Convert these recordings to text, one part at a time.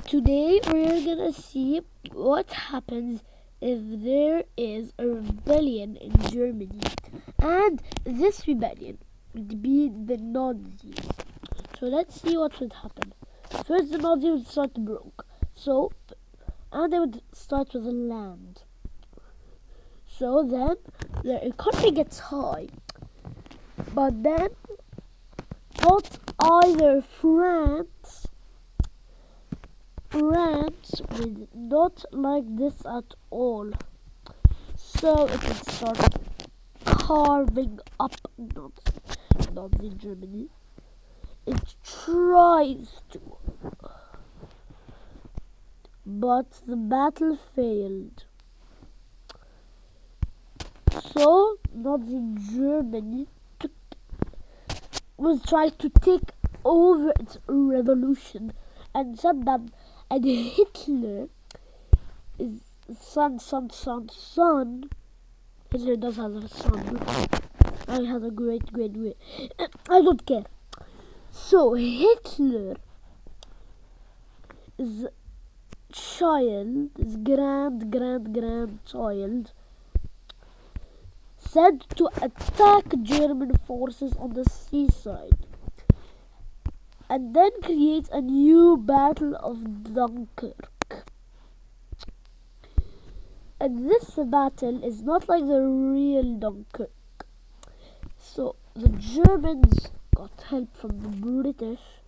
Today we're gonna see what happens if there is a rebellion in Germany, and this rebellion would be the Nazis. So let's see what would happen. First, the Nazis would start broke, and they would start with the land. So then their economy gets high, but then not either France would not like this at all. So it would start carving up Nazi Germany. It tries to, but the battle failed. So Nazi Germany was trying to take over its revolution and said that, and Hitler is son. Hitler does have a son. I have a great. I don't care. So Hitler's child, his grandchild, said to attack German forces on the seaside and then create a new Battle of Dunkirk. And this battle is not like the real Dunkirk. So the Germans got help from the British,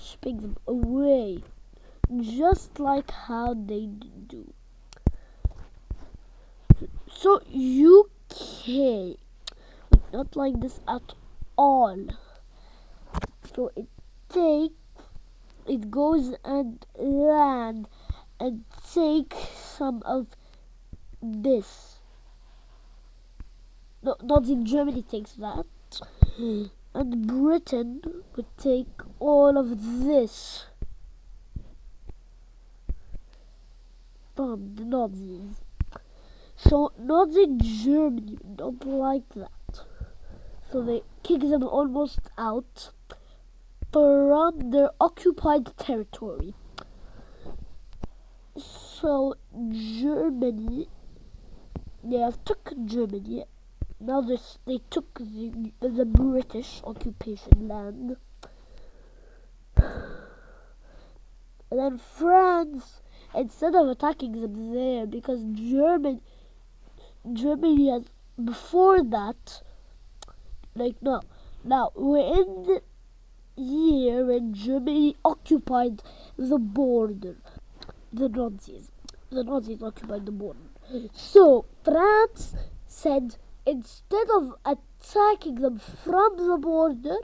shipping them away, just like how they do. So UK would not like this at all. So it goes and land and take some of this. No, not in Germany takes that. And Britain would take all of this from the Nazis. So Nazi Germany don't like that. So they kick them almost out from their occupied territory. So Germany, they have took Germany. Now they took the British occupation land. And then France, instead of attacking them there, because Germany has, before that, now we're in the year when Germany occupied the border. The Nazis occupied the border. So France said, instead of attacking them from the border,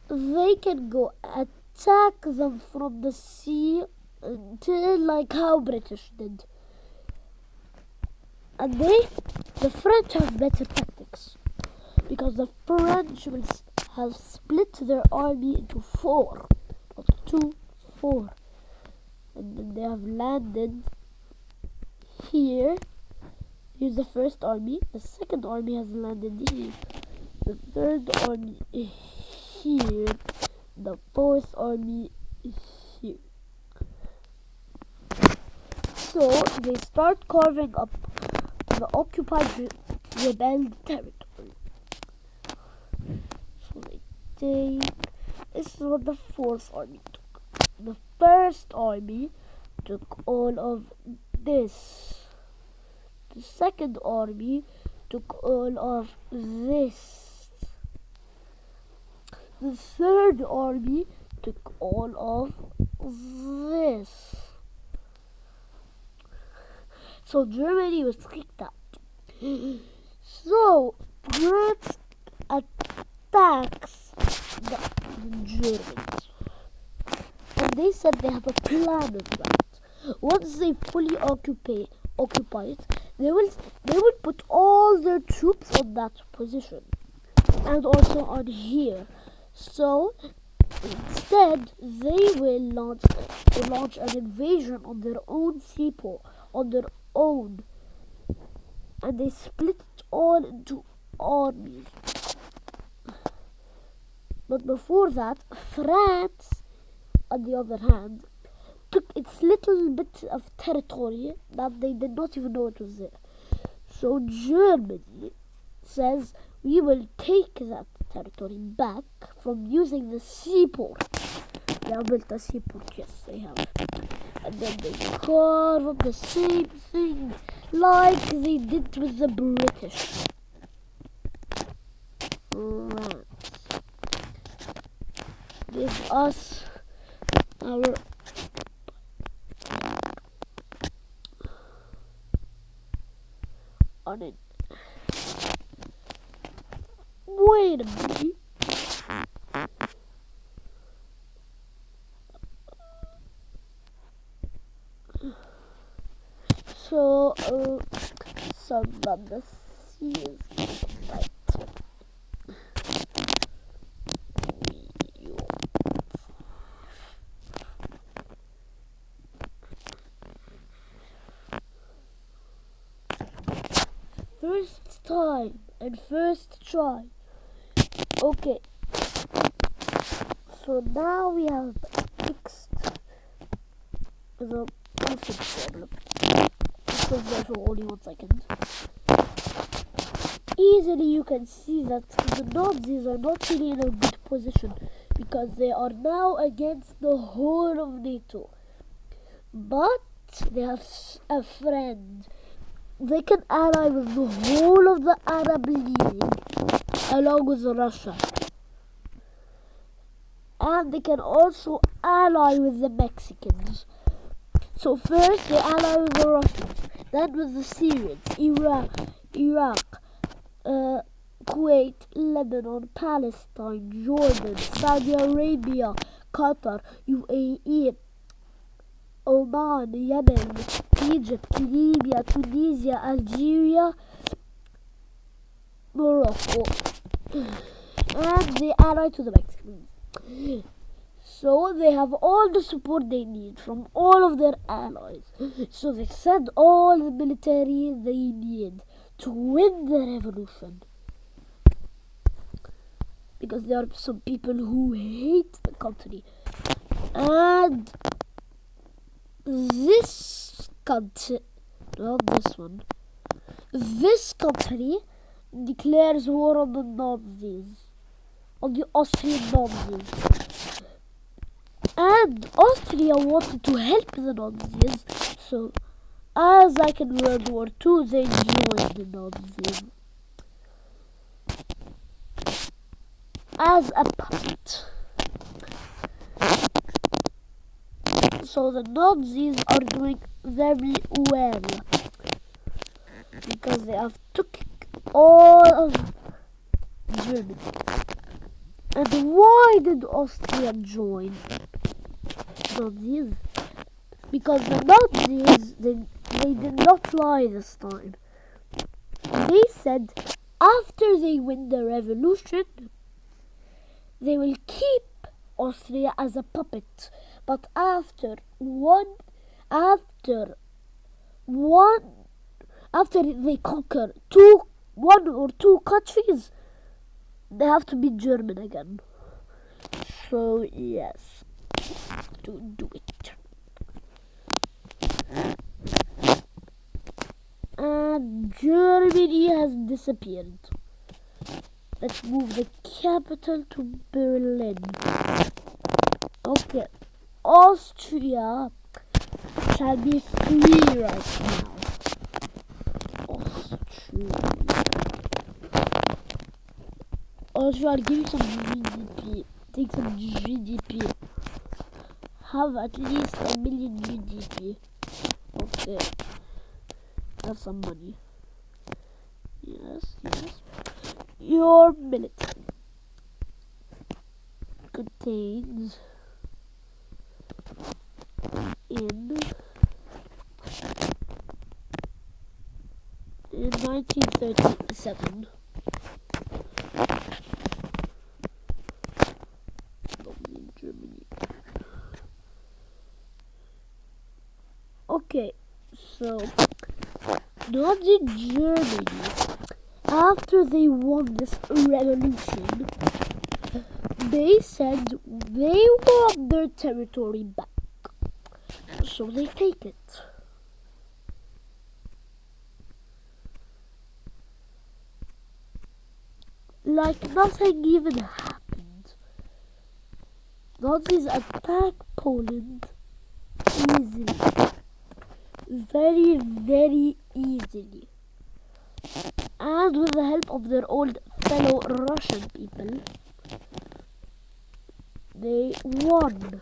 they can go attack them from the sea, until like how British did. And the French have better tactics, because the French will have split their army into 4, not 2, 4. And then they have landed here. Here's the first army. The second army has landed here. The third army is here. The fourth army is here. So they start carving up the occupied rebelled territory. So they take. This is what the fourth army took. The first army took all of this. The second army took all of this. The third army took all of this. So Germany was kicked out. So France attacks the Germans. And they said they have a plan of that. Once they fully occupy it, they will put all their troops on that position, and also on here. So instead, they will launch an invasion on their own seaport, on their own, and they split it all into armies. But before that, France, on the other hand, took its little bit of territory that they did not even know it was there. So Germany says, we will take that territory back from using the seaport. They have built a seaport, yes, they have. And then they carve up the same thing like they did with the British. France. Give us our on it. Wait a minute. So, some of the seas, right? First time and first try. Okay. So now we have fixed the passage problem. Because there's only 1 second. Easily you can see that the Nazis are not really in a good position because they are now against the whole of NATO. But they have a friend. They can ally with the whole of the Arab League along with Russia. And they can also ally with the Mexicans. So first they ally with the Russians, then with the Syrians, Iraq, Kuwait, Lebanon, Palestine, Jordan, Saudi Arabia, Qatar, UAE, Oman, Yemen, Egypt, Libya, Tunisia, Algeria, Morocco, and they ally to the Mexicans. So they have all the support they need from all of their allies. So they send all the military they need to win the revolution. Because there are some people who hate the country. And this country, not this one, this country declares war on the Nazis, on the Austrian Nazis. And Austria wanted to help the Nazis, so as like in World War II, they joined the Nazis as a puppet. So the Nazis are doing very well because they have took all of Germany. And why did Austria join Nazis? Because the Nazis, they did not lie this time. They said after they win the revolution, they will keep Austria as a puppet. But after they conquer one or two countries, they have to be German again. So yes, to do it. And Germany has disappeared. Let's move the capital to Berlin. Okay, Austria shall be free right now. Austria, I'll give you some GDP. Take some GDP. Have at least 1 million GDP. Okay. Have some money. Yes. Your military contains in 1937 Germany. Okay, so Nazi Germany, after they won this revolution, they said they want their territory back. So they take it. Like nothing even happened. Nazis attack Poland easily. Very, very easily. And with the help of their old fellow Russian people, they won.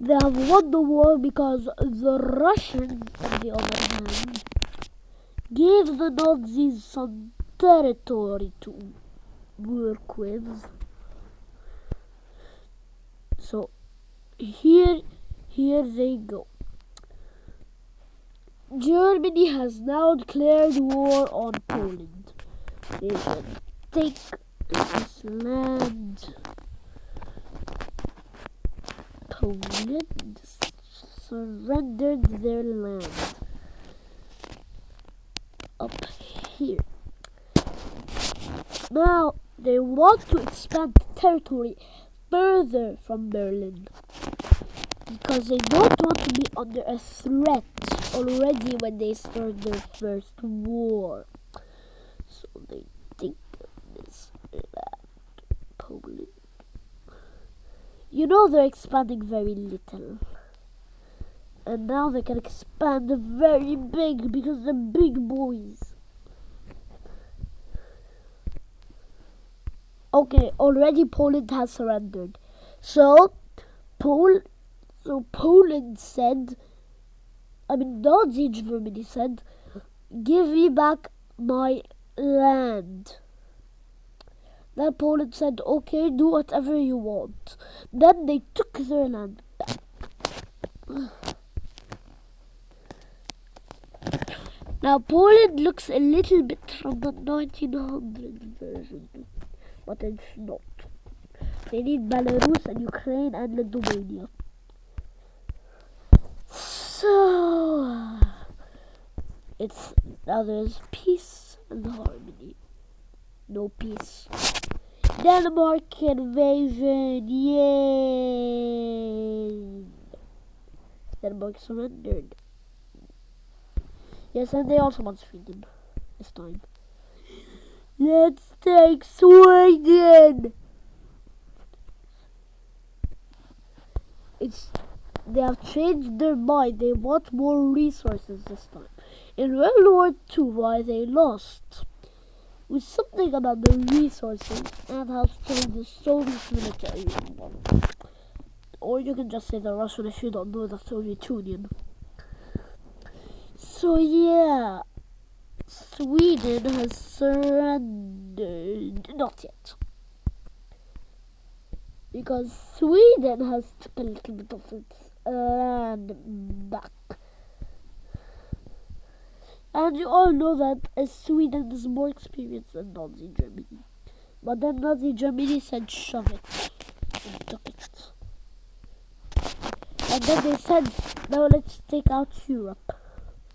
They have won the war because the Russians, on the other hand, gave the Nazis some territory to work with. So here they go. Germany has now declared war on Poland. They should take this land. Poland surrendered their land up here. Now they want to expand territory further from Berlin because they don't want to be under a threat already when they start their first war. So they take this land, Poland. You know they're expanding very little. And now they can expand very big because they're big boys. Okay, already Poland has surrendered. So Poland said, Nazi Germany said, give me back my land. Then Poland said, okay, do whatever you want. Then they took their land back. Now Poland looks a little bit from the 1900 version, but it's not. They need Belarus and Ukraine and Lithuania. So now there's peace and harmony. No peace. Denmark invasion, yay! Denmark surrendered. Yes, and they also want Sweden this time. Let's take Sweden! They have changed their mind. They want more resources this time. In World War II, why they lost was something about the resources and how strong the Soviet military was. Or you can just say the Russian if you don't know the Soviet Union. So yeah, Sweden has surrendered. Not yet. Because Sweden has took a little bit of its land back. And you all know that Sweden is more experienced than Nazi Germany. But then Nazi Germany said shove it and took it. And then they said, now let's take out Europe.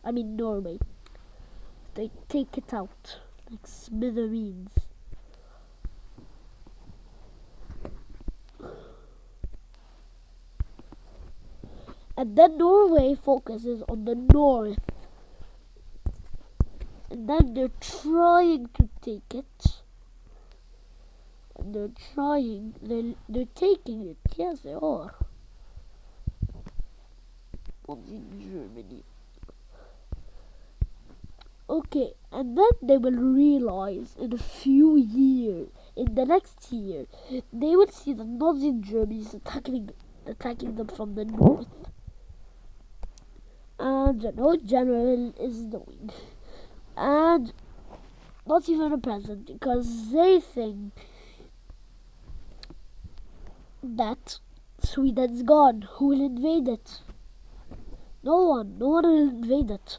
Norway. They take it out like smithereens. And then Norway focuses on the north. And then they're trying to take it. And they're taking it. Yes, they are. Only Germany. Okay, and then they will realize in a few years, in the next year, they will see the Nazi Germany is attacking them from the north. And no general is knowing. And not even a president, because they think that Sweden's gone. Who will invade it? No one will invade it.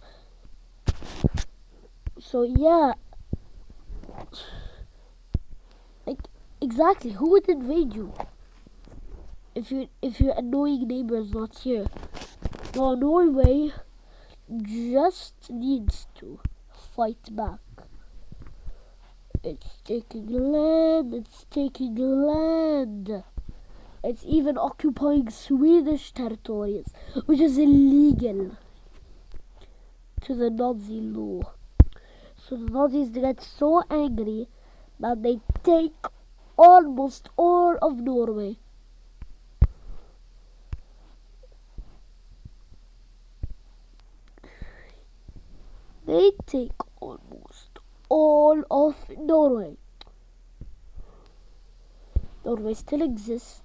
So yeah, exactly, who would invade you if your annoying neighbor is not here? No, Norway just needs to fight back. It's taking land. It's even occupying Swedish territories, which is illegal to the Nazi law. So the Nazis get so angry that they take almost all of Norway. They take almost all of Norway. Norway still exists.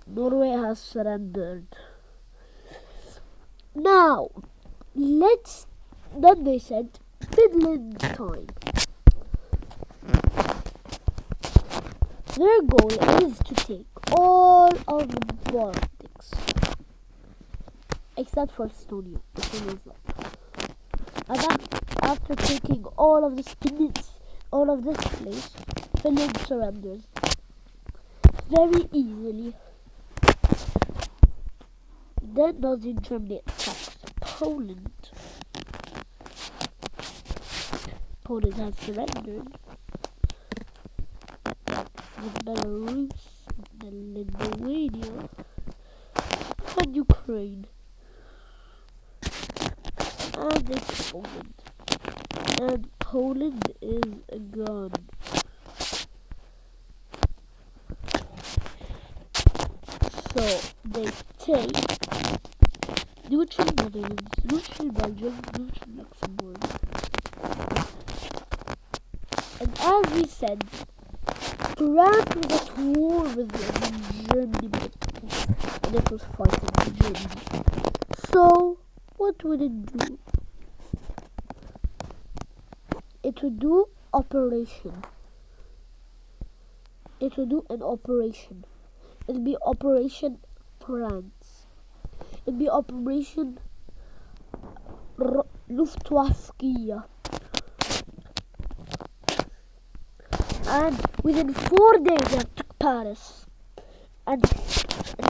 Norway has surrendered. Now, then they said, Finland time. Their goal is to take all of the Baltics, except for Estonia, which is not. And then, after taking all of this place, Finland surrenders very easily. Then Nazi Germany attacks Poland. Poland has surrendered. With Belarus, then Lithuania, and Ukraine. And it's Poland. And Poland is gone. So they take neutral Netherlands, neutral Belgium, neutral Luxembourg. And as we said, France was at war with Germany, and it was fighting Germany. So, what would it do? It would do operation. It would do an operation. It would be Operation France. It would be Operation Luftwaffe. And within 4 days they took Paris. And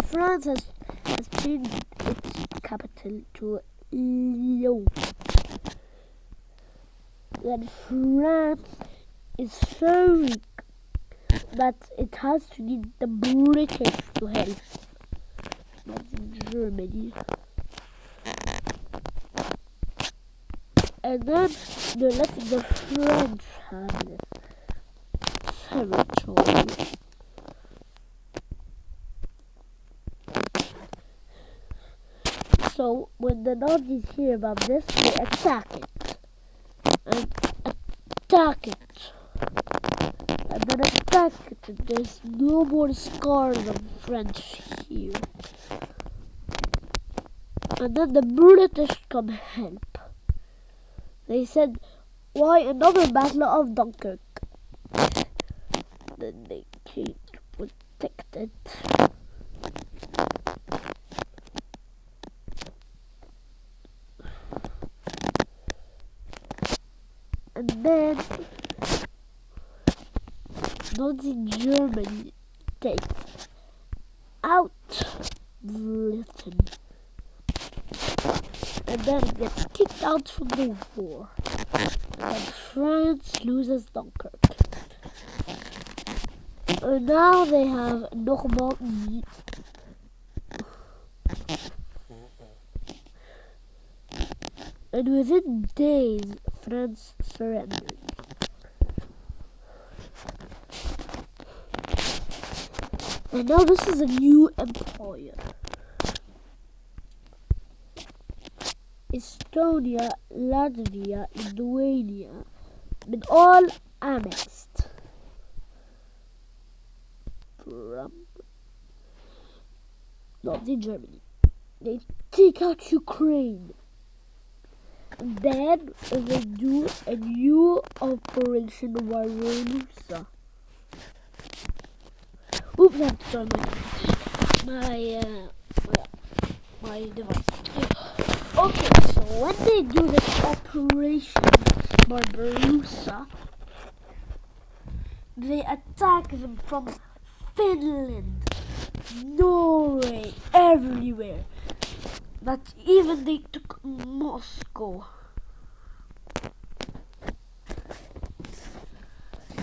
France has changed its capital to Lyon. Then France is so weak that it has to need the British to help. Not Germany. And then they're letting the French have this territory. So when the Nazis hear about this, they attack it. And attack it. And then attack it. And there's no more scars of French here. And then the British come help. They said, why another battle of Dunkirk? Then they came to protect it. And then Nazi Germany takes out Britain. And then it gets kicked out from the war. And France loses Dunkirk. And now they have Normandy. And within days, France surrendered. And now this is a new empire. Estonia, Latvia, Lithuania, been all annexed from Nazi Germany. They take out Ukraine. And then they do a new Operation Barbarossa. Oops, I have to turn my device. Okay, so when they do this Operation Barbarossa, they attack them from Finland, Norway, everywhere. But even they took Moscow.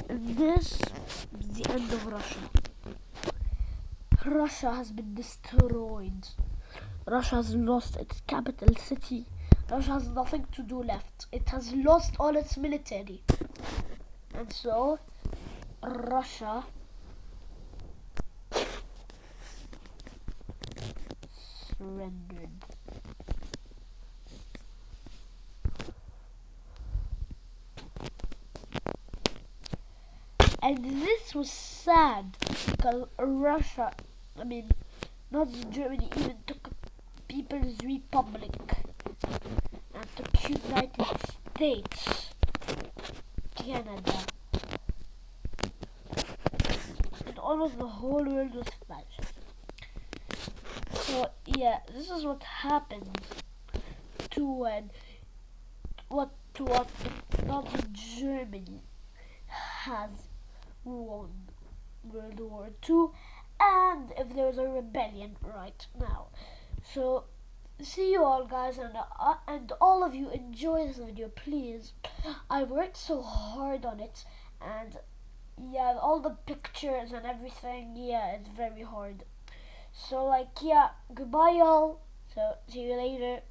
And this is the end of Russia. Russia has been destroyed. Russia has lost its capital city. Russia has nothing to do left. It has lost all its military. And so, Russia surrendered. And this was sad because Russia, Nazi Germany even took People's Republic and took United States, Canada, and almost the whole world was smashed. So yeah, this is what happens to what Nazi Germany has won World War II, and if there's a rebellion right now. So see you all, guys, and all of you enjoy this video, please. I worked so hard on it, and yeah, all the pictures and everything, yeah, it's very hard. So like, yeah, goodbye y'all. So see you later.